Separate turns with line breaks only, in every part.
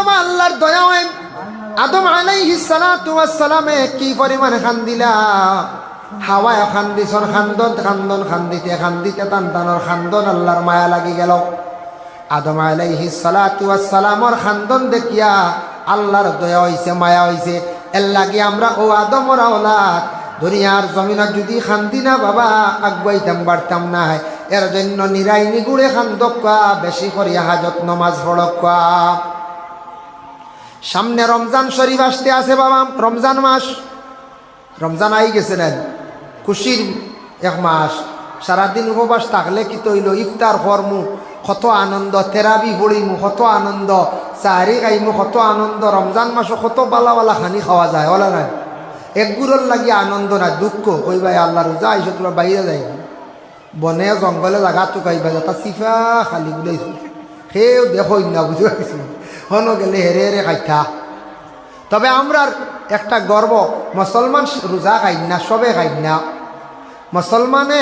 বাবা আল্লাহর দয়া হয় আদম আলাইহিস সালাতু ওয়াস সালামে কি পরিমাণ খান্দিলা হাওয়ায় খান্দিছন খান্দিতে টানটানোর খান্দন আল্লাহর মায়া লাগি গেল আদম আলাইহিস সালাতু ওয়াস সালামর খান্দন দেখিয়া আল্লাহর দয়া হইছে মায়া হইছে এর লাগি আমরা ও আদমর আওলাদ দুনিয়ার জমিনে যদি খান্দি না বাবা আগুয়াইতাম বাড়তাম না এর জন্য নিরাই নিগুড়ে খান্দকা বেশি করিয়া হাজত নমাজ পড়কা সামনে রমজান শরীফ আসতে আছে বাবা রমজান মাস রমজান আই গেছে না খুশির এক মাস সারাদিন উপবাস থাকলে কি তৈল ইফতার করমু কত আনন্দ তেরাবি পড়িমু কত আনন্দ চারি খাইমু কত আনন্দ রমজান মাসও কত বালা খানি খাওয়া যায় ওলা নাই এক গুড়র লাগি আনন্দ না দুঃখ কইবাই আল্লাহ রোজা আইসো তোমরা বাইরে যাই বনে জঙ্গলে জায়গা তো কাইবা যাতা চিফা খালি বুলাইছো সেও দেখো না বুঝতে পারছি হন গেলে হেরে হেরে খাইতা তবে আমরার একটা গর্ব মুসলমান রোজা খাই না সবে খাই না মুসলমানে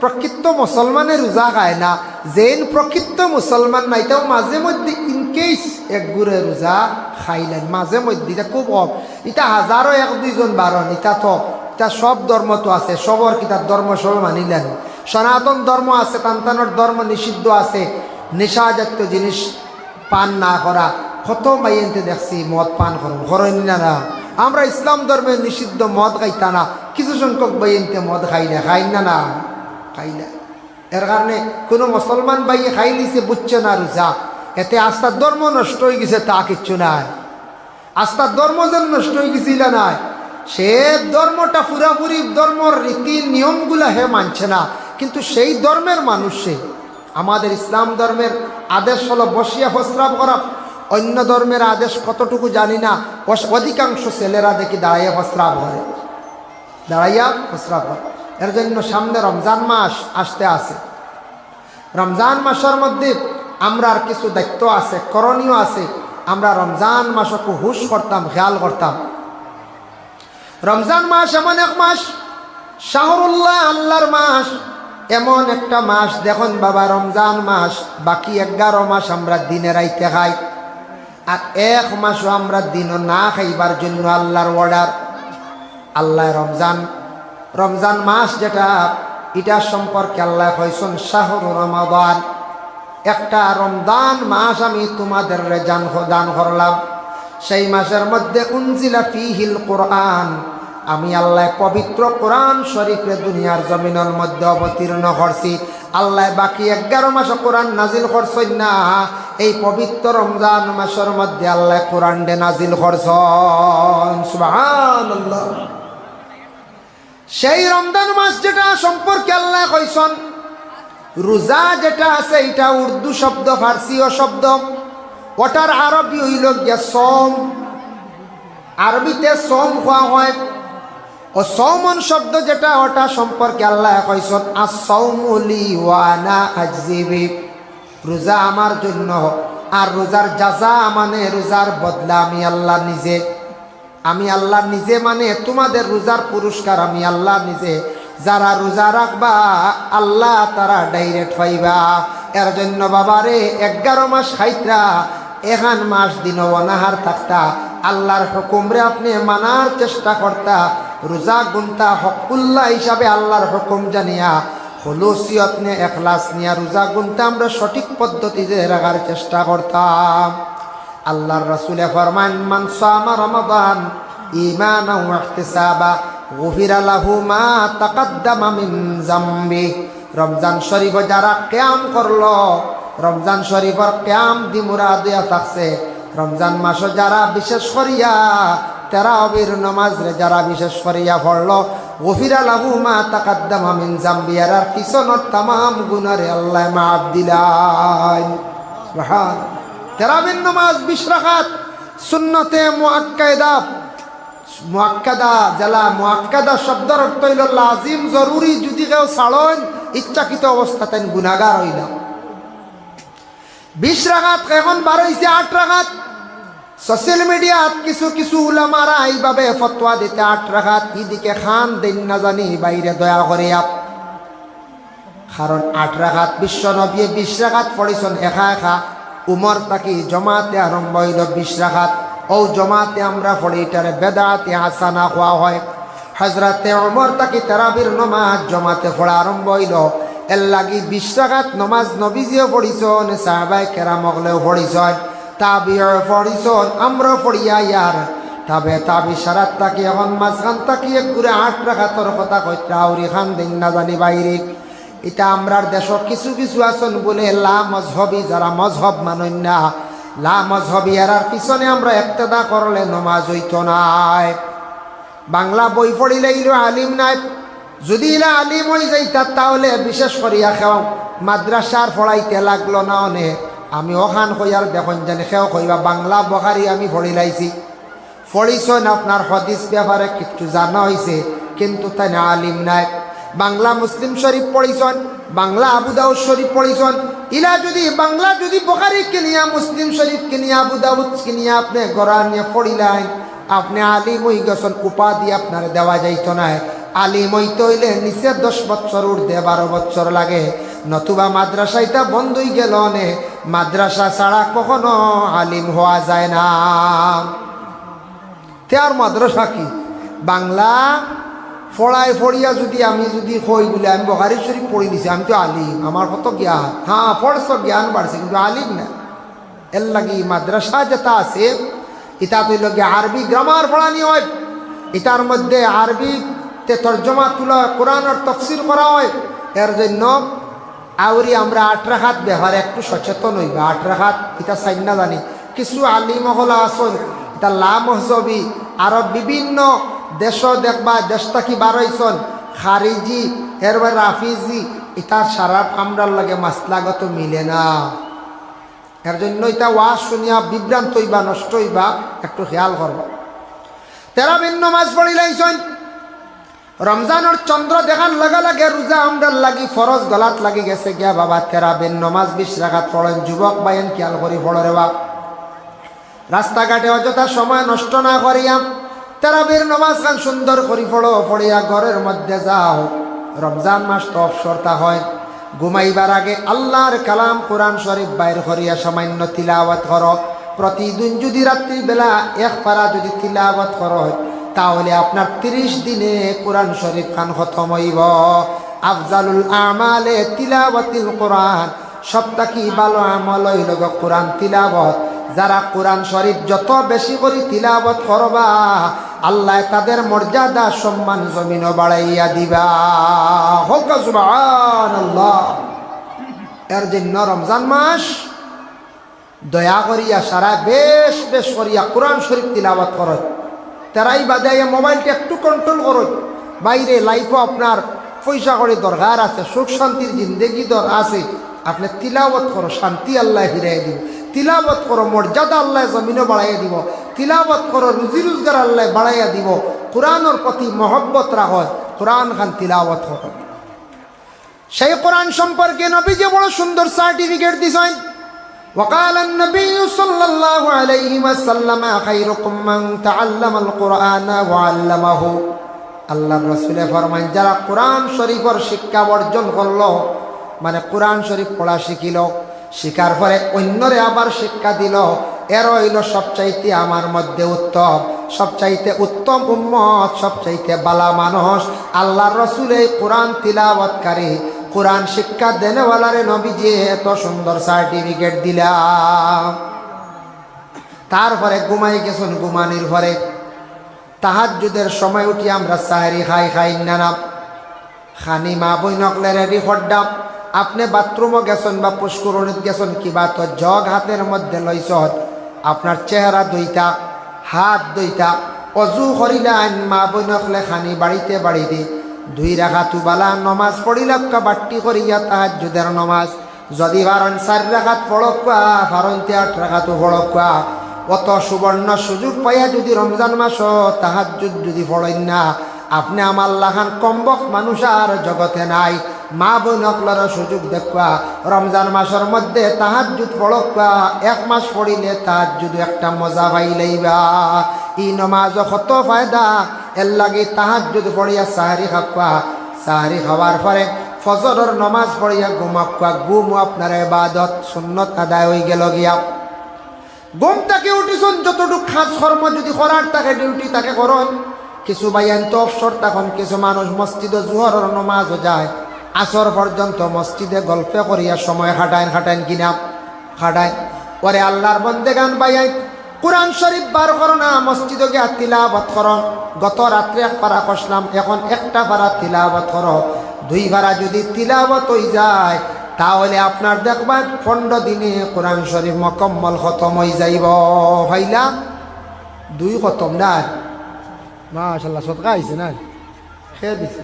প্রকৃত মুসলমানে রোজা খায় না যেন প্রকৃত মুসলমান নাই তাও মাঝে মধ্যে ইনকেস এক গুড়ে রোজা খাইলেন মাঝে মধ্যে এটা খুব কম এটা হাজারো এক দুইজন বারণ এটা তো এটা সব ধর্ম তো আছে সবর কি তার ধর্ম সব মানিলেন সনাতন ধর্ম আছে তান্তানোর ধর্ম নিষিদ্ধ আছে নেশা জাতীয় জিনিস পান না করা কত মাইয়েনতে দেখছি মদ পান করেন না আমরা ইসলাম ধর্মের নিষিদ্ধ মদ খাইতা না কিছু সংখ্যক বাইনতে মদ খাইলে খাই না খাইলে এর কারণে কোনো মুসলমান বাইয়ে খাই নিছে বুঝছে না রোজা এতে আস্থার ধর্ম নষ্ট হয়ে গেছে তা কিচ্ছু নাই আস্থার ধর্ম যেন নষ্ট হয়ে গেছিল নাই সে ধর্মটা পুরাপুরি ধর্মর রীতি নিয়মগুলা হে মানছে না কিন্তু সেই ধর্মের মানুষ সে আমাদের ইসলাম ধর্মের আদেশ হলো বসিয়া প্রস্রাব করা অন্য ধর্মের আদেশ কতটুকু জানি না অধিকাংশ ছেলেরা দেখি দাঁড়াইয়া প্রস্রাব করে দাঁড়াইয়া প্রস্রাব করে এর জন্য সামনে রমজান মাস আসতে আছে রমজান মাসের মধ্যে আমরা আর কিছু দায়িত্ব আছে করণীয় আছে আমরা রমজান মাসকে হুশ করতাম খেয়াল করতাম রমজান মাস এমন এক মাস শাহরুল্লাহ আল্লাহর মাস এমন একটা মাস দেখুন বাবা রমজান মাস বাকি 11 মাস আমরা দিনে রাইতে খাই আর এক মাসও আমরা দিনও না খাইবার জন্য আল্লাহর অর্ডার আল্লাহ রমজান মাস যেটা এটা সম্পর্কে আল্লাহ কইছেন শাহরু রমাদান একটা রমজান মাস আমি তোমাদের দান করলাম সেই মাসের মধ্যে উনজিলা ফিহিল কোরআন আমি আল্লাহ পবিত্র কোরআন শরীফে দুনিয়ার জমিনের মধ্যে অবতীর্ণ করছি আল্লাহ বাকি 11 মাস কোরআন নাজিল করছেন না এই পবিত্র রমজান মাসের মধ্যে আল্লাহ কোরআন দে নাজিল করছেন সুবহানাল্লাহ সেই রমজান মাস যেটা সম্পর্কে আল্লাহ কইছেন রোজা যেটা আছে এটা উর্দু শব্দ ফার্সিও শব্দ ওটার আরবি হইল গিয়া সম আরবিতে সম হওয়া হয় ও সৌমন শব্দ যেটা ওটা সম্পর্কে আল্লাহ কইছেন আস-সাওমু লি ওয়া আনা আজজিবি রোজা আমার জন্য আর রোজার জাযা মানে রোজার বদলা আমি আল্লাহ নিজে মানে তোমাদের রোজার পুরস্কার আমি আল্লাহ নিজে যারা রোজা রাখবা আল্লাহ তারা ডাইরেক্ট পাইবা এর জন্য বাবারে 11 মাস খাইত্রা এখান মাস দিন অনাহার থাকতা আল্লাহর হুকুমরে আপনি মানার চেষ্টা করতা রোজা গুনতা হকুল্লাহ হিসাবে আল্লাহর হুকুম জানিয়া খুলুসিয়ত নিয়ে এখলাস নিয়ে রোজা গুনতা আমরা সঠিক পদ্ধতিতে রাখার চেষ্টা করতাম আল্লাহর রাসূলে ফরমান মান সামা রমাদান ঈমানান ওয়া ইহতিসাবা গুফিরা লাহু মা তাকাদ্দামা মিন যামবি রমজান শরীফ যারা কিয়াম করলো রমজান শরীফের কিয়াম দি মুরাদিয়া থাকছে রমজান মাস যারা বিশেষ করিয়া তারাবির নামাজ রে যারা বিশেষ করিয়া পড়লো গুফিরা লাহু মা তাকাদ্দামা মিন যামবি আর পিছনের तमाम গুনাহরে আল্লাহ মাফ দিলেন সুবহানাল্লাহ তারাবির নামাজ 20 রাকাত সুন্নতে মুআক্কাদা জালা মুআক্কাদা শব্দের অর্থ হইল লাজিম জরুরি যদি কেউ ছাড়েন ইচ্ছাকৃত অবস্থাতে গুনাহগার হইল 20 রাকাত এখন 12 হইছে 8 রাকাত সোশ্যাল মিডিয়াত কিছু উলামারা এইভাবে ফতোয়া দিতে 8 রাকাত এদিকে খান দেন না জানি বাইরে দয়া করে কারণ 8 রাকাত বিশ্ব নবী 20 রাকাত পড়িছেন একা উমর তাকি জমাতে আরম্ভ হইল 20 রাকাত। ও জমাতে আমরা পড়ি এটারে বেদাতে হাসানা হওয়া হয়। হজরতে উমর তাকি তারাবির নমাজ জমাতে পড়া আরম্ভ হইল। এর লাগি 20 রাকাত নমাজ নবীজিও পড়িছন, সাহাবায়ে কেরাম হলেও পড়িছন, তাবিও পড়িছন, আমরাও পড়িয়া ইয়ার তাবি সারাত তাকি এখন মাঝখান তাকি এক করে 8 রাকাতর কথা কইতা আউরি খান দিন না জানি বাইরে। এটা আমরার দেশ কিছু কিছু আসন বলে লা মজহবি, যারা মজহব মানেন না, লা মজহবি এরার পিছনে আমরা ইক্তেদা করলে নমাজ হইতো নাই। বাংলা বই পড়িলেইল আলিম নাই, যদি এরা আলিম হয়ে যাইতা তাহলে বিশেষ করিয়া খেও মাদ্রাসার পড়াইতে লাগলো না। অনেক আমি ওখান কইয়ার দেখুন জানি খেও কইবা বাংলা বখারি আমি পড়িলাইছি, পড়িছন আপনার হদিস ব্যাপারে কিছু জানা হয়েছে, কিন্তু তাই না আলিম নাই। বাংলা মুসলিম শরীফ পড়িছন, বাংলা আবু দাউদ শরীফ পড়িছন, ইলা যদি বাংলা যদি বুখারী কিনিয়া মুসলিম শরীফ কিনিয়া আবু দাউদ কিনিয়া আপনি কোরআন নিয়ে পড়িলেন, আপনি আলিম হই গেছেন, উপাধি আপনার দেওয়া যাইত না। আলিম হইতে হইলে নিচে 10 বছর উর্ধে 12 বছর লাগে, নতুবা মাদ্রাসাইটা বন্ধ হয়ে গেল। মাদ্রাসা ছাড়া কখনো আলিম হওয়া যায় না। আর মাদ্রাসা কি বাংলা পড়ায় পড়িয়া যদি আমি যদি কই বলে আমি বুখারী শরীফ পড়ি দিছি, আমি তো আলিম, আমার কত জ্ঞান। হ্যাঁ পড়ছ, জ্ঞান বাড়ছে, কিন্তু আলিম না। এর লাগি মাদ্রাসা যেটা আছে এটা তৈল গিয়ে আরবি গ্রামার পড়ানি হয়, এটার মধ্যে আরবিতে তর্জমা তুলা কোরআনের তফসির করা হয়। এর জন্য আউরি আমরা 8 রাকাত ব্যবহারে একটু সচেতন হইবা। 8 রাকাত এটা চাই না জানি, কিছু আলিম হলা আসন এটা লা মহজবি, আরো বিভিন্ন দেশ দেখবা দেশ থাকি বারইছন খারিজি এরবার রাফিজি, এটা সারা আমরার লাগে মাসলাগত মিলে না। এর জন্য এটা ওয়াজ শুনিয়া বিভ্রান্ত হইবা, নষ্ট হইবা, একটু খেয়াল করবা। তারাবির নামাজ পড়িলাইছন, রমজানের চন্দ্র দেখার লাগা লাগে রোজা আমরার লাগি ফরজ গলাত লাগি গেছে গিয়া বাবা তারাবির নামাজ 20 রাকাত পড়েন। যুবক বাইন খেয়াল করি পড়ে রে বাপ, রাস্তাঘাটে অযথা সময় নষ্ট না করিয়া তারাবির নামাজ খান সুন্দর করি পড়ো, পড়িয়া ঘরের মধ্যে যাও। রমজান মাস তো অবসরতা হয়, ঘুমাইবার আগে আল্লাহর কালাম কোরআন শরীফ বাইর করিয়া সামান্য তিলাওয়াত করো। প্রতিদিন যদি রাত্রিবেলা 1 পারা যদি তিলাওয়াত করো, তাহলে আপনার 30 দিনে কোরআন শরীফ খান খতম হইব। আফজালুল আমালে তিলাওয়াতিল কোরআন, সবথেকে ভালো আমল হইল কোরআন তিলাওয়াত। যারা কোরআন শরীফ যত বেশি করে তিলাওয়াত করবা, আল্লাহ তাদের মর্যাদা সম্মান জমিনও বাড়াইয়া দিবা। হোক সুবহানাল্লাহ। এর জন্য রমজান মাস দয়া করিয়া সারা বেশ বেশ করিয়া কোরআন শরীফ তিলাওয়াত করো। তারাই বাদে মোবাইলটা একটু কন্ট্রোল করো। বাইরে লাইফও আপনার পয়সা করে দরকার আছে, সুখ শান্তির জিন্দেগি আছে, আপনি তিলাওয়াত করো, শান্তি আল্লাহ ফিরাই দিব। তিলাওয়াত করো, মর্যাদা আল্লাহ জমিনও বাড়াইয়া দিব। তিলাওয়াত করো, রুজি রোজগার আল্লাহ বাড়াইয়া দিব। কোরআনের প্রতি মহব্বত রাখো, কোরআন খান তিলাওয়াত করো। সেই কোরআন সম্পর্কে নবীজি বড় সুন্দর সার্টিফিকেট দিছেন। وقال النبي صلى الله عليه وسلم خيركم من تعلم القرآن وعلمه। আল্লাহর রাসূল ফরমান, যারা কোরআন শরীফের শিক্ষা অর্জন করলো, মানে কোরআন শরীফ পড়া শিখিল, শিকার পরে অন্যরে আবার শিক্ষা দিল, এর হইল সবচাইতে আমার মধ্যে উত্তম, সবচাইতে উত্তম উম্মত, সবচাইতে বালা মানুষ। আল্লাহর রাসূল এই কোরআন তিলাওয়াতকারী, কোরআন শিক্ষা দেনেওয়ালারে নবীজি এত সুন্দর সার্টিফিকেট দিলাম। তারপরে ঘুমাই গেছেন, ঘুমানির পরে তাহাজ্জুদের সময় উঠি আমরা সাহরি খাই না খানি মা বই নকলে রেডি করডাম। আপনি বাথরুমও গেছেন বা পুষ্করণীত গেছেন, কিবা তো জগ হাতের মধ্যে লইছন, আপনার চেহারা দুইটা, হাত দুইটা, অজু করিলেন, মা বই নকলে খানি বাড়িতে 2 রাকাত বালা নমাজ পড়িলাম বাট্টি করিয়া তাহাজ্জুদের নমাজ। যদি পারেন 4 রাকাত পড়ক, পারেন 8 রাকাত পড়ক। অত সুবর্ণ সুযোগ পাইয়া যদি রমজান মাস তাহাজ্জুদ যদি পড়েন না, আপনি আমার লাখান কমবক মানুষ আর জগতে নাই। মা বোন অকলার সুযোগ দেখা, রমজান মাসের মধ্যে তাহাজ্জুদ পড়ক, 1 মাস পড়িলে তাহাজ্জুদ একটা মজা পাইলেইবা। ই নমাজ কত ফায়দা, এর লাগে তাহাজ্জুদ পড়িয়া সাহারি খাওয়া। সাহারি খাওয়ার পরে ফজরের নমাজ পড়িয়া ঘুম আপনার ইবাদত সুন্নত আদায় হয়ে গেল গিয়া। ঘুম থেকে উঠিছুন, যতটুকু খাস কর্ম যদি করার তাকে ডিউটি তাকে করুন। কিছু বাইয়ান তো অবসর তখন কিছু মানুষ মসজিদে জোহরের নমাজও যায়, আসর পর্যন্ত মসজিদে গল্পে করিয়া সময় খাটাইন কিনা খাটায়। পরে আল্লাহর বন্দেগান বাইয়াই কোরআন শরীফ বার করো না, মসজিদে গিয়া তিলাওয়াত করো। গত রাত্রে এক পারা কষলাম, এখন একটা পারা তিলাওয়াত করো। 2 পারা যদি তিলাওয়াত হয়ে যায় তাহলে আপনার দেখবেন 15 দিনে কোরআন শরীফ মুকম্মল খতম হয়ে যাইব। ভাইলা 2 খতম না, মাশাআল্লাহ সদকা আইছে না, খেয়ে দিছে।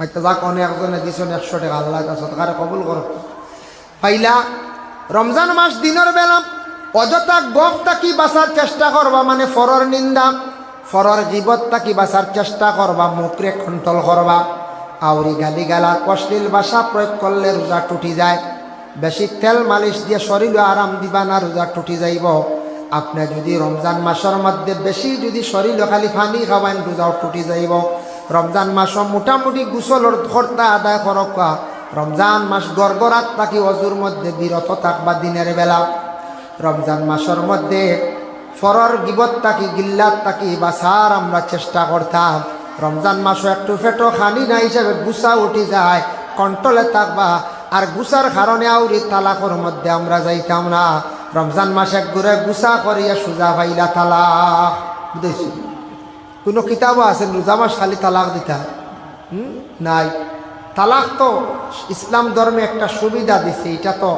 আচ্ছা যাক, অনেকজনে দিছেন 100 টাকা, আল্লাহ তা সদকারে কবুল করো। ভাইলা রমজান মাস দিনের বেলা অযথা গপ তাকি বাঁচার চেষ্টা করবা, মানে ফরর নিন্দা ফরর গিবত তাকি বাঁচার চেষ্টা করবা, মুখরে কন্ট্রোল করবা। আউরি গালি গালা অশ্লীল ভাষা প্রয়োগ করলে রোজা টুটি যায়। বেশি তেল মালিশ দিয়ে শরীরে আরাম দিবা না, রোজা টুটি যাইব। আপনি যদি রমজান মাসের মধ্যে বেশি যদি শরীরে খালি পানি খাওয়ান, রোজাও টুটি যাইব। রমজান মাস মোটামুটি গোসলের খরচা আদায় করকা। রমজান মাস গড়গড়াত থাকি অজুর মধ্যে বিরত থাকবা দিনের বেলা। রমজান মাসের মধ্যে ফরর গিবত থাকি গিল্লাত থাকি বাঁচার আমরা চেষ্টা করতাম। রমজান মাসও একটু ফেটো খানি না হিসাবে গুসা উঠি যায়, কন্ট্রোলে থাকবা। আর গুসার কারণে আউরি তালাকর মধ্যে আমরা যাইতাম না। রমজান মাস এক ঘুরে গুসা করিয়া সুজা পাইলা তালাক। বুঝেছি? কোনো কিতাবও আছে রোজা মাস খালি তালাক দিতা? নাই। তালাক তো ইসলাম ধর্মে একটা সুবিধা দিছে, এটা তো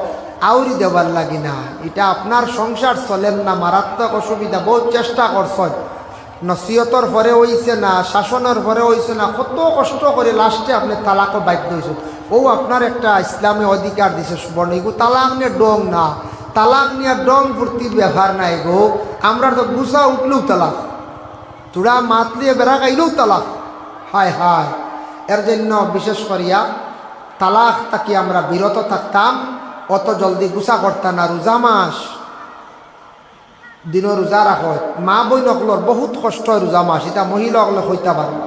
আউরি দেবার লাগি না। এটা আপনার সংসার চলেন না, মারাত্মক অসুবিধা। বহুত চেষ্টা করছ, নসিহতর পরে হইছে না, শাসনের পরে হইছে না, কত কষ্ট করে লাস্টে আপনি তালাকও বাধ্য হয়েছেন। ও আপনার একটা ইসলামে অধিকার দিছে সুবর্ণ। এগো তালাক নিয়ে ডং না, তালাক নিয়ে ডং ফুর্তির ব্যাপার নাই গো। আমরা তো গুসা উঠলেও তালাক, তোরা মাতলিয়ে বেড়া গাইলেও তালাক। হায় হায়, এর জন্য বিশেষ করিয়া তালাক তাকি আমরা বিরত থাকতাম, অত জলদি গুসা করতাম না। রোজা মাস দিন রোজা রাখো, মা বই নকলর বহুত কষ্ট হয় রোজা মাস। এটা মহিলা হলে হইতে পারবা,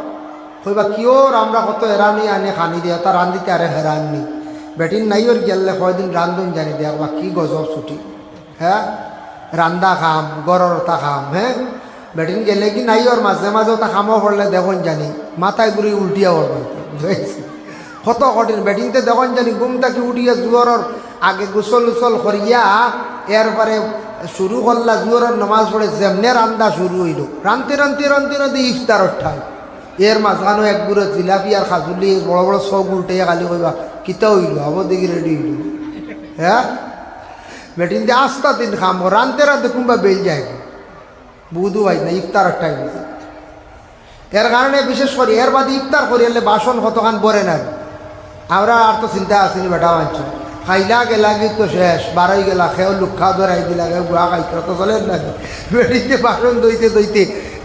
হইবা কিওর আমরা কত এরানি আনে খানি দিয়ে তা রান্ধিতে আরে হেরাননি। বেটিন নাই ওর গেলে কয়দিন রান্ধন জানি দেখবা কি গজব ছুটি। হ্যাঁ, রান্দা খাম, গরর তা খাম। হ্যাঁ, বেটিন গেলে কি নাই ওর মাঝে মাঝেও তা খামো পড়লে দেখুন জানি মাথায় ঘুরি উল্টিয়া ওর কত কঠিন। বেটিনতে দেখুন জানি ঘুম থাকি উঠিয়া জুয়রের আগে গোসল উসল করিয়া এরপরে শুরু করলা জুয়রের নমাজ পড়ে যেমনে রান্দা শুরু হইল। রানতে ইফতার ঠাই এর মাঝখানো এক গুঁড়ো জিলাপি আর খাজুলি বড় বড় চোখ উল্টাইয়া খালি কইবা কিতা হইল, আবার দেখি রেডি হইল। হ্যাঁ, বেটিন দিয়ে আস্তা দিন খাম, রানতে কুম্বা বেল যায়, বুধু হয় না ইফতার টাইম। এর কারণে বিশেষ করে এর বাদে ইফতার করি এলে বাসন কতখান বরে না। আমরা আর তো চিন্তা আসিনি বেটা মানছ, খাইলা গেলা তো শেষ, বারোই গেলা খেয়েও লুক্ষা ধরাই দিলা গুয়া খাইতে তো চলে না। বেটিতে বাসন দইতে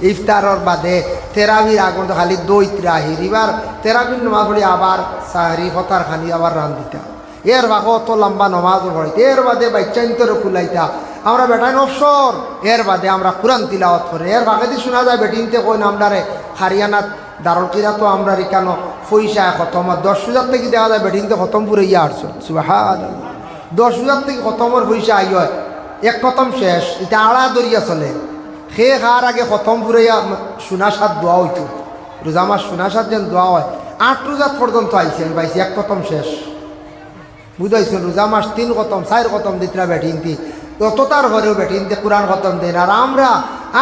ইফতারর বাদে তেরাবির আগুন তো খালি দইতে আহির। এবার তেরাবির নমাজ পড়ি আবার সাহারি হতার খানি আবার রান্ধিতা। এর বাকো অত লম্বা নমাজও পড়িতে, এর বাদে বাচ্চান্তরও কুলাইতা। আমরা বেটাইন অবসর, এর বাদে আমরা কোরআন তিলাওয়াত করে। এর বাকি শোনা যায় বেটিনতে কইন আমরারে হারিয়ানাত দারুলকিরা তো আমরা রিকানো পয়সা খতম 10,000 থেকে দেখা যায় বেটিনতে খতম পুরে ইয়া আসছো। সুবহানাল্লাহ, 10,000 থেকে খতমের পয়সা আই হয়, এক খতম শেষ। এটা আড়া দরিয়া চলে। সে খার আগে খতম পুরাইয়া সোনা সাত দোয়া হইতো। রোজা মাস সোনা সাত যেন দোয়া হয় 8 রোজা পর্যন্ত আইসি আমি পাইছি, এক খতম শেষ। বুঝাইছেন? রোজা মাস 3 খতম 4 খতম দিতরা বেটিনতি, অত তার ঘরেও বেটিনতে কোরআন খতম দেন। আর আমরা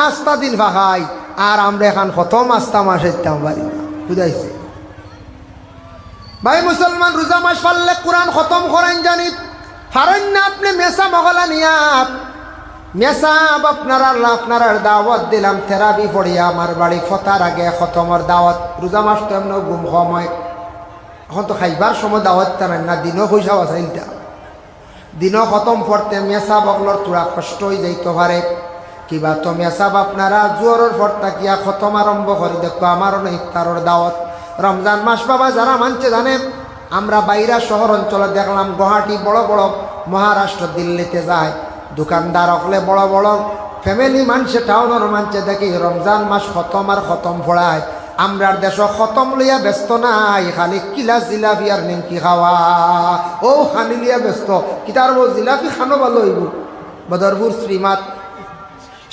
আস্তা দিন ভাগাই, আর আমরা এখন খতম আস্তা মাস ইতাম পারি না। বুঝাইছে ভাই মুসলমান? রোজা মাস পারলে কোরআন খতম করেন জানি পারেন না আপনি। মেসা মগলা নিয়া মেসাব আপনার দাওয়াত দিলাম থেরাপি পড়িয়া আমার বাড়ি ফতার আগে খতমর দাওয়াত। রোজা মাস তো এমন ঘুম সময়, এখন তো খাইবার সময় দাওয়াত টানেন না, দিনও পয়সা বাঁচাইলটা দিনও খতম পড়তে মেসা বগলর তোরা কষ্ট হয়ে যাইতে পারে। কিবা তো মেসাব আপনারা জোরের পর তাকিয়া খতম আরম্ভ করে দেখো আমারও ইফতারের দাওয়াত। রমজান মাস বাবা যারা মানছে জানে, আমরা বাইরা শহর অঞ্চলে দেখলাম গুয়াহাটি বড় বড় মহারাষ্ট্র দিল্লিতে যায় দোকানদার হলে বড় বড় ফ্যামিলি মানছে, টাউনের মানছে দেখি রমজান মাস খতম আর খতম পড়ায়। আমরার দেশ খতম লইয়া ব্যস্ত নাই, খালি কিলা জিলাপি আর নিমকি খাওয়া। ও খানি লিয়া ব্যস্ত, কিতার বউ জিলাপি খানো ভালো হইব। বদরপুর শ্রীমাত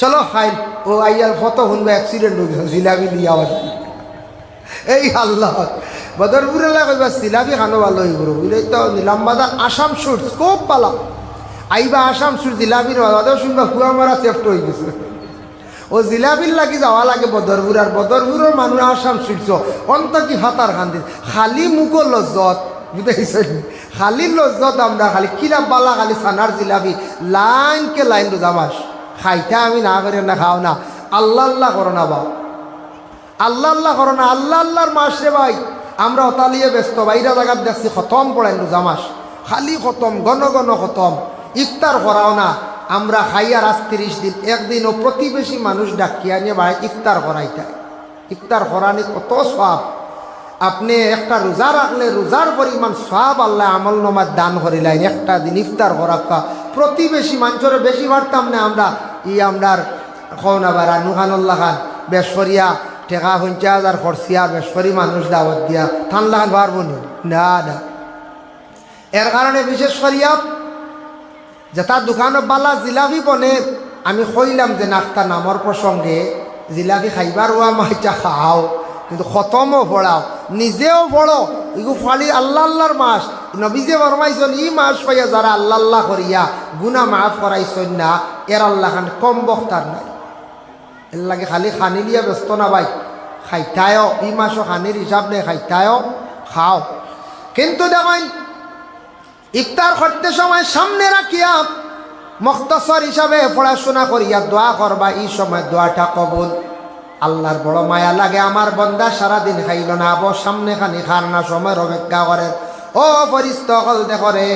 চলো খাই, ও আইয়ার ফটো শুনবে অ্যাক্সিডেন্ট হয়ে গেছে জিলাপি লিয়া। এই আল্লাহ বদরপুরে কইবা জিলাপি খানো ভালো হইব বুঝলে তো। নিলাম বাজার আসাম সুটস খুব পালা আইবা, আসাম সুট জিলাপির বাজাও শুনবা কুয়া মারা চেফট হয়ে গেছে। ও জিলাপির লাগি যাওয়া লাগে বদরপুর, আর বদরপুরের মানুষ আসাম সুটছ অন্ত কি হাতার খান্দি খালি মুখো লজ্জত বুঝাইছেন, খালি লজ্জত। আমরা খালি কিরা বালা খালি ছানার জিলাপি লাইনকে লাইন রোজা মাস খাইতে আমি না করে না খাও না। আল্লাহ আল্লাহ করো না বা, আল্লাহ আল্লাহ করো না, আল্লাহ আল্লাহর মাস রে ভাই। আমরা অতালিয়ে ব্যস্ত, বাইরা জায়গার দেখছি খতম পড়েন রোজা মাস, খালি খতম, ঘন ঘন খতম। ইফতার করাও না, আমরা খাইয়ার 30 দিন একদিনও প্রতিবেশী মানুষ ডাকিয়া নিয়ে ভাই ইফতার করাইতে। ইফতার করানি কত সওয়াব। আপনি একটা রোজা রাখলে রোজার পরিমাণ সওয়াব আল্লাহ আমল নামায় দান করিলেন। একটা দিন ইফতার করাক্কা প্রতিবেশী মানুষের বেশি পারতাম না আমরা। আমরার খোনা বারা নুহানুল্লাহ খান বেশরিয়া টেকা 50,000 খরচিয়া বেশরি মানুষ দাওয়াত দিয়া ঠান্ডা খান পারব না না। এর কারণে বিশেষ করিয়া যে তার দোকানে বালা জিলাপি বনে, আমি কইলাম যে নাস্তা নামর প্রসঙ্গে জিলাপি খাইবার ওয়া মাইটা খাও, কিন্তু খতমও পড়াও, নিজেও পড়ো। এগু ফালি আল্লাহ আল্লাহর মাস। নবীজে ফরমাইছেন ই মাস পাইয়া যারা আল্লাহ আল্লাহ করিয়া গুনাহ মাফ করাইছেন না, এর আল্লাহ খান কম বক্তার নাই। এর লাগে খালি খানি লিয়া ব্যস্ত না ভাই, খাইতায়ও ই মাসও খানির হিসাব নেই, খাইতায়ও খাও। কিন্তু দেখেন ইফতার করতে সময় সামনে রাখিয়া মুখতাসর হিসাবে পড়াশোনা করিয়া দোয়া করবা, এই সময় দোয়াটা কবুল। আল্লাহর বড় মায়া লাগে, আমার বন্দা সারাদিন খাইল না, আবো সামনে খানি খার না সময়ের অপেক্ষা করে। ও ফরিস্তা হল দেখো রে,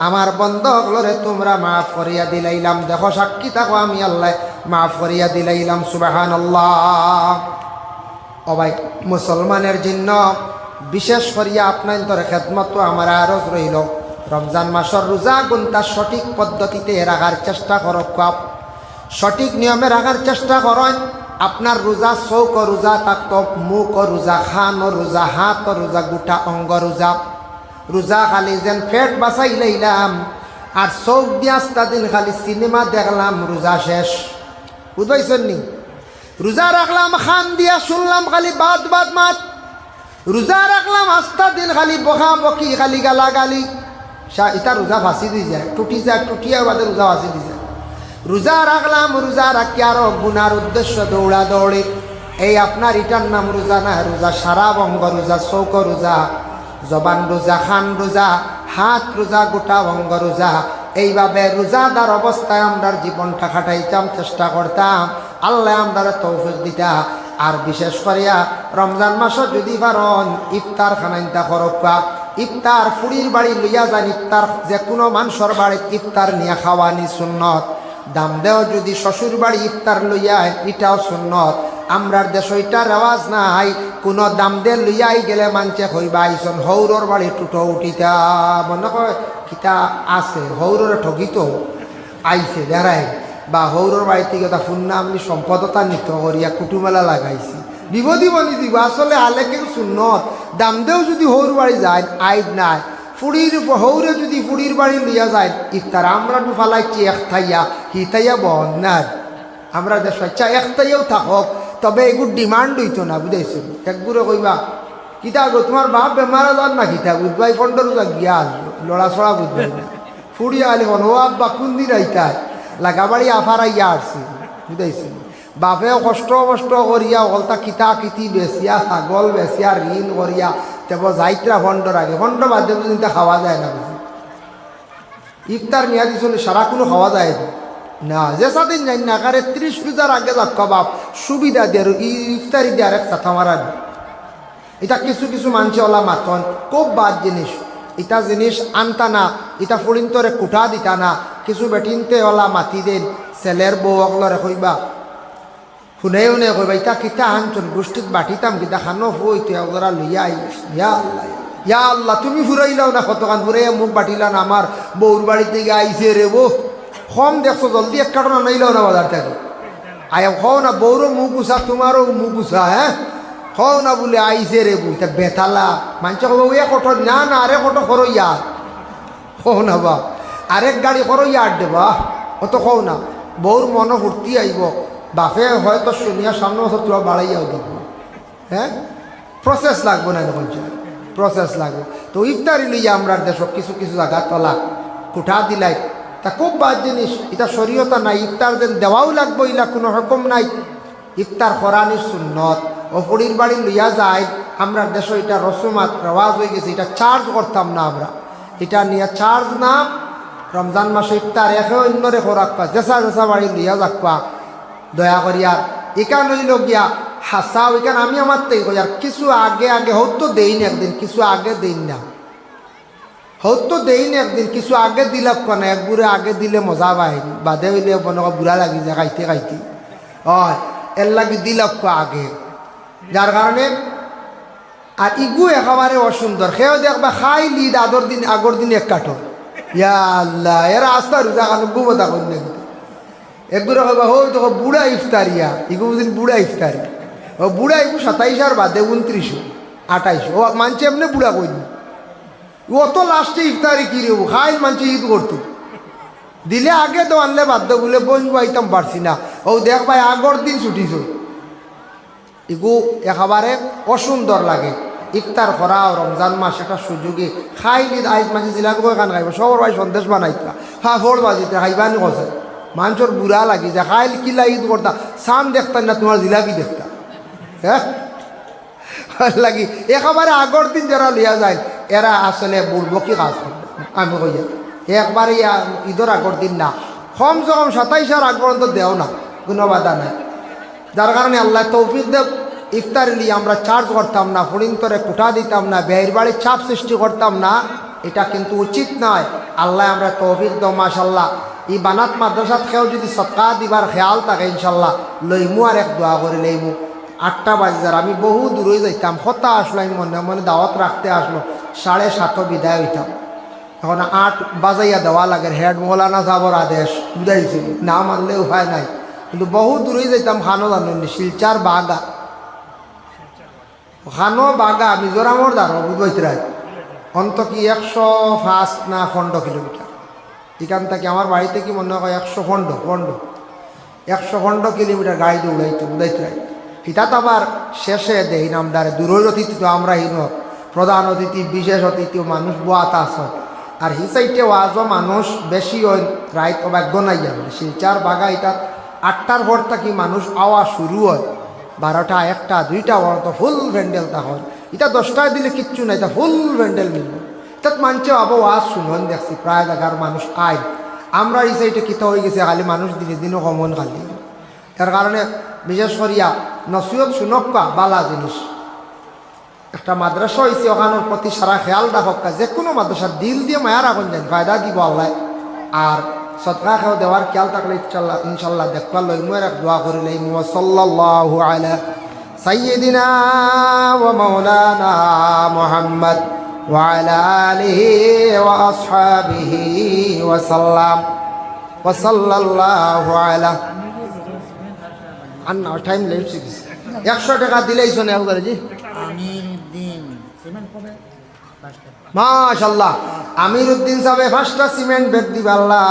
আমার বন্ধ হলরে তোমরা মাফ করিয়া দিলাইলাম। দেখো সাক্ষী থাকো আমি আল্লাহ মাফ করিয়া দিলাইলাম। সুবহানাল্লাহ। ও ভাই মুসলমানের জন্য বিশেষ করিয়া আপনার তোর খেদমত আমার আরজ রইল। রমজান মাসের রোজা গুনটা সঠিক পদ্ধতিতে রাখার চেষ্টা করক, সঠিক নিয়মে রাখার চেষ্টা করেন। আপনার রোজা চৌক রোজা থাকতো, মুখ রোজা, খান রোজা, হাত রোজা, গোটা অঙ্গ রোজা। রোজা খালি যেন পেট বাঁচাই লইলাম আর চৌক দিয়ে 5 দিন খালি সিনেমা দেখলাম, রোজা শেষ। বুঝাইছেন নি? রোজা রাখলাম খান দিয়া শুনলাম খালি বাদ বাদ মাত। রোজা রাখলাম 5 দিন খালি বকা বকি, খালি গালা গালি। এটা রোজা ফাঁসি দিয়ে যায়, টুটি যায়, টুটিয়া বাদে রোজা ফাঁসি দিয়ে যায়। রোজা রাখলাম, রোজা রাখি আরো গুনার উদ্দেশ্য দৌড়া দৌড়ি। এই আপনার এটার নাম রোজা না। রোজা সারা অঙ্গ রোজা, চৌক রোজা, জবান রোজা, খান রোজা, হাত রোজা, গোটা অঙ্গ রোজা। এইভাবে রোজাদার অবস্থায় আমরা জীবনটা খাটাইতাম, চেষ্টা করতাম। আল্লাহ আমরা তৌফিক দিতা। আর বিশেষ করিয়া রমজান মাসে যদি পারেন ইফতার খানাইতা করকা। ইফতার ফুড়ির বাড়ি লইয়া যান, ইফতার যে কোনো মানুষের বাড়িতে ইফতার নিয়ে খাওয়ানি সুন্নত। দাম দেও যদি শ্বশুর বাড়ি ইফতার লইয়া, এটাও সুন্নত। আমরার দেশ ওইটা রেওয়াজ নাই, কোনো দাম দে লইয়াই গেলে মানছে হইবা আইসন হৌরর বাড়ি টুটো উঠিতা মনে হয় কিতা আছে, হৌররে ঠকিত আইছে দেখায় বা হৌরর বাড়ি থেকে তা ফুন্না আপনি সম্পদতা নিত করিয়া কুটুমেলা লাগাইছি। বিপদী বনি দিব আসলে আলে কিন্তু সুন্নত। দাম দেও যদি হৌর বাড়ি যায় আইব নাই, ফুড়ির হৌরে যদি ফুড়ির বাড়ি লইয়া যায় ইফতার আমরা ফালাইছি একথাইয়া হিতাইয়া বন্যার। আমরা দেশ একটাইও থাকক, তবে এগুলো ডিমান্ড হইতো না। বুঝাইছো? একগুলো কইবা কিতা গো তোমার বাপ বেমারা যান না কিতা বুঝবাই 15 গিয়া লড়া ছড়া বুঝবাই না। ফুড়িয়া আলি হন ও আব্বা কোন দিন আইতায় লাগাবাড়ি আফারাইয়া আসছি। বুঝাইছো? বাপেও কষ্ট কষ্ট করিয়া অলতা কিতা কিতি বেচিয়া, ছাগল বেচিয়া, ঋণ করিয়া তেব যাইত্রা ভণ্ডর আগে ভণ্ড বাদে পর্যন্ত খাওয়া যায় না। বুঝি ইফতার নিয়া দিছিল সারা কোনো খাওয়া যায় না। যে সাদিন যাই না কারে 30 রোজার আগে যাক বাপ সুবিধা দিয়ে আর ইফতারি দিয়ে আর এক চাথা মারা। এটা কিছু কিছু মানুষে ওলা মাতন খুব বাদ জিনিস। এটা জিনিস আনতা না, এটা ফুড়িন্তরে কুঠা দিতা না। কিছু বেটিনতে ওলা মাতি দেন ছেলের বউ অগলরে কইবা শুনে শুনে কইবা ইটা কিতা আনছন গোষ্ঠীত বাটিতাম কিতা খানো হইতে ওরা লইয়া আইস। ইয়া আল্লাহ ইয়া আল্লাহ, তুমি ফুরাইলাও না কতখান ফুরাইয়া মুখ বাটিলা না। আমার বউর বাড়ি থেকে আইসে রে বউ কম দেখছো, জলদি এক কারণ নাইলাও না বাজার থেকে আয়া খাও না। বউরও মুখ গুছা, তোমারও মুখ গুছা। হ্যাঁ হও না বলে আইসে রে বুই তা বেতালা মানুষ কব ওই কঠোর না না আরে কঠোর করো ইয়ার হও না বা আরেক গাড়ি করো ইয়ার দেবা অত কও না বউর মন ফুর্তি আইব বাপে হয়তো শুনিয়া সামনে বছর তোরা বাড়াইয়াও দেব হ্যাঁ প্রসেস লাগবো না এরকম প্রসেস লাগবে তো ইফতারি লইয়া আমরা দেশ কিছু কিছু জায়গা তলা কুঠা দিলাই তা খুব বাদ জিনিস এটা শরীয়তা নাই ইফতার যেন দেওয়াও লাগবো ইলা কোনো রকম নাই ইফতার করানির সুন্নত ও পরির বাড়ি লইয়া যায় আমরা দেশ এটা রসুমাত রেওয়াজ হয়ে গেছে এটা চার্জ করতাম না আমরা এটা নিয়ে চার্জ না রমজান মাসে ইফতার একে অন্যরে খোরাক্কা জেসা জেসা বাড়ি লইয়া যাক্কা দয়া করিয়া এখান হইল গিয়া হাসা ওইখান আমি আমার থেকে কই আর কিছু আগে আগে হয়তো দেই না একদিন কিছু আগে দেই না হয়তো দেই না একদিন কিছু আগে দিলাম কেন এক বুড়ে আগে দিলে মজা পাই বাদে হইলে মনে বুড়া লাগি যায় খাইতে খাইতে হয় এর লাগি দিলাম আগে যার কারণে আর ইগু একেবারে অসুন্দর সেও দেখবা খাই লিদ আগর দিন এক কাঠো ইয়া আল্লাহ এরা আস্তা রোজা কারণ গুমতা করি না একগুলো কবা হো তো বুড়া ইফতারিয়া ইগু বুঝিন বুড়া ইফতারি ও বুড়া ইগু 27 আর বাদে 29 28 ও মানছে এমনি বুড়া করি অত লাস্টে ইফতারি কি রে খাই মানছে ঈদ করতো দিলে আগে তো আনলে বাধ্য বলে বই আইতাম পারছি না ও দেখ ভাই আগর দিন ছুটিছ ইগু একেবারে অসুন্দর লাগে ইফতার করা রমজান মাস একটা সুযোগে খাই লিদ আইস মাঝে জিলাপি কান খাইব সবর ভাই সন্দেশ বানাইতা হা ফোর বাজিতে খাইবানি কছে মানুষের বুড়া লাগি যে খাইল কিলা ঈদ করতা সাম দেখতাম না তোমার জিলাপি দেখতা হ্যাঁ লাগি একেবারে আগর দিন যারা লিয়া যায় এরা আসলে বুড়বো কি কাজ করবে আমি কই একবারে ঈদের আগর দিন না কমসে কম 27 আর আগ পর্যন্ত দেও না কোনো বাধা নাই যার কারণে আল্লাহ তৌফিক দেব ইফতার নিয়ে আমরা চার্জ করতাম না ফরিন্তরে কুঠা দিতাম না ব্যয়ের বাড়ির চাপ সৃষ্টি করতাম না এটা কিন্তু উচিত নয় আল্লাহ আমরা তৌফিক দেব মাশাল্লাহ এই বানাত মাদ্রাসাত খেয়েও যদি সৎকা দিবার খেয়াল থাকে ইনশাল্লাহ লইমু আর এক দোয়া করে লইমু 8টা বাজে আমি বহু দূরে যাইতাম হতা আসলো আমি মনে মনে দাওয়াত রাখতে আসলো 7:30 বিদায় হইতাম এখন 8 বাজাইয়া দেওয়া লাগে হেড মৌলানা সাহর আদেশ বুঝাইছিল না মানলে উপায় নাই কিন্তু বহু দূরে যাইতাম খানো জানি শিলচার বাগা খানো বাগা মিজোরামর দ্বারা বুঝবাইতরাই অন্ত কি 105 না 15 কিলোমিটার এখান থেকে আমার বাড়িতে কি মনে হয় 115 কিলোমিটার গাড়ি উড়াইতে এটা তো আবার শেষে দেই নামদারে দূরের অতিথি তো আমরা হিন প্রধান অতিথি বিশেষ অতিথি মানুষ বোয়াত আস আর হি সাইডে ওয়াজও মানুষ বেশি হয় রাইত অভাগ্য নাই যাবে শিলচার বাগা এটা 8টার পর থাকি মানুষ আওয়া শুরু হয় 12টা 1টা 2টা পর্যন্ত ফুল ভ্যান্ডেল তা হয় এটা 10টায় দিলে কিচ্ছু নাই তা ফুল ভ্যান্ডেল মিলবে তাত মানছে আবো ওয়াজ শুনুন দেখছি প্রায় জায়গার মানুষ আয় আমরা এই সাইডে কিতা হয়ে গেছে খালি মানুষ দিনে দিনও কমন খালি তার কারণে বিশেষ করিয়া নসিহত শুনক্কা বালা জিনিস একটা মাদ্রাসা হয়েছে ওখানোর প্রতি সারা খেয়াল রাখক্কা যে কোনো মাদ্রাসা দিল দিয়ে মায়া রাখুন যান ফায়দা দিব আল্লাহ আর সদকা খেয়ে দেওয়ার খেয়াল থাকলে ইনশাল্লাহ দেখবার লইমুয়ের এক দোয়া করি লইমু সাল্লাল্লাহু আলা সাইয়্যিদিনা ওয়া মাওলানা মুহাম্মদ ওয়া আলা আলিহি ওয়া আসহাবিহি ওয়া সাল্লাম ওয়া সাল্লাল্লাহু আলা আন্না টাইম লেট 100 টাকা দিলেই শোনে একবার জি আমিরউদ্দিন সিমেন্ট কবে মাশাআল্লাহ আমিরউদ্দিন সাহেব 5টা সিমেন্ট বেগ দিবা আল্লাহ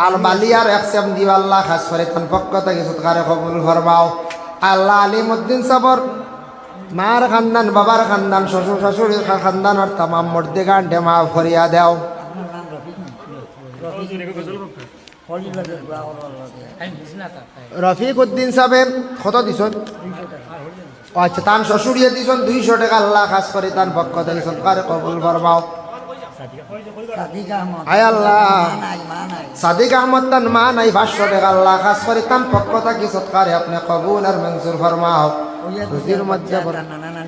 আর বালিয়ার একসেম দিবা আল্লাহ খাস করে কোন পক্ষ থেকে সৎকারে কবুল ফরমাও আল্লাহ আলিমউদ্দিন সাহেবর মার খানদান বাবার খানদান শ্বশুর শাশুড়ির খানদান আর तमाम মর্দে গান্ডে মাফ করিয়া দাও রফিক উদ্দিন সাহেব কত দিছেন আচ্ছা তান শ্বশুরিয়ে দিছেন 200 টাকা আল্লাহ খাস করে তান পক্ষ থেকে সৎকারে কবুল ফরমাও আয় আল্লাহ সাদিক আহমদ তান মা নাই 500 টাকা আল্লাহ খাস করে তান পক্ষ থেকে সৎকারে আপনি কবুল আর মঞ্জুর ফরমাও রুজির মধ্যে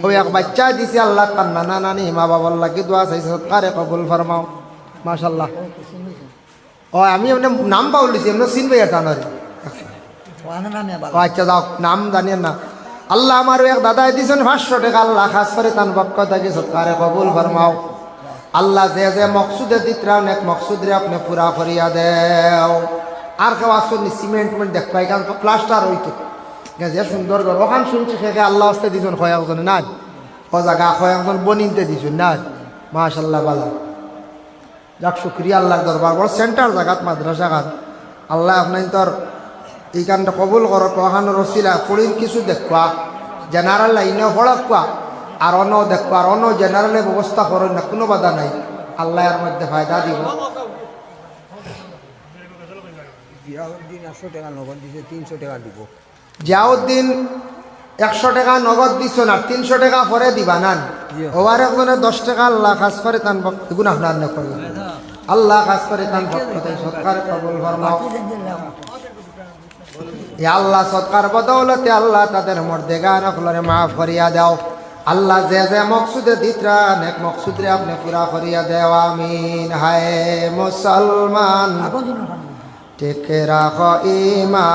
ওই এক বাচ্চা দিছে আল্লাহ তান নানা নানি মা বাবার লাগি দোয়া চাইছে সৎকারে কবুল ফরমাও মাশাআল্লাহ ও আমি এমনি নাম পাউলিছি এমনি চিনবে এটা না আচ্ছা যাও নাম জানিয়েন না আল্লাহ আমার এক দাদা দিয়েছেন 500 টাকা আল্লাহ খাস করে তান পক্ষ থেকে সৎকারে কবুল ফরমাও আল্লাহ যে যে মকসুদে দিতরা অনেক মকসুদরে আপনি পুরা করিয়া দেও আর কেউ আসুন সিমেন্ট দেখবাই কারণ তো প্লাস্টার হইতো যে সুন্দর ঘর ওখান শুনছি খেয়ে আল্লাহ আসতে দিছুন কয়েকজনে নাই ও জায়গা কয়েকজন বনিতে দিছুন নাই মাশাল্লাহ বালা যাক শুক্রিয়া আল্লাহ দরবার বড় সেন্টার জায়গাত মাদ্রাসা গান আল্লাহ আপনার তোর এই কানটা কবুল করো ওখান রসিলা ফুড়ির কিছু দেখবা জেনারেল লাইনে হড়কা আর অন্য দেখবা আর অন্য জেনারেলে ব্যবস্থা করো না কোনো বাধা নাই আল্লাহ এর মধ্যে ফায়দা দিব
জিয়াউদ্দিন 100 টাকা নগদ দিছে 300 টাকা দিব
জিয়াউদ্দিন 100 টাকা নগদ দিছ না 300 টাকা পরে দিবা নান ওবার একজনে 10 টাকা আল্লাহ খাস করে তান এগুন আপনার না করবেন আল্লাহ খাস করে তান ভক্ত সৎকার কবুল ফরমাও ইয়া আল্লাহ সৎকার বদৌলতে আল্লাহ তাদের মর্দেগান ফলরে মাফ করিয়া দাও আল্লাহ যে যে মকসুদে দিতরা নেক মকসুদরে আপনি পুরা করিয়া দেও আমিন হায় মুসলমান ঠিক রাখো ঈমান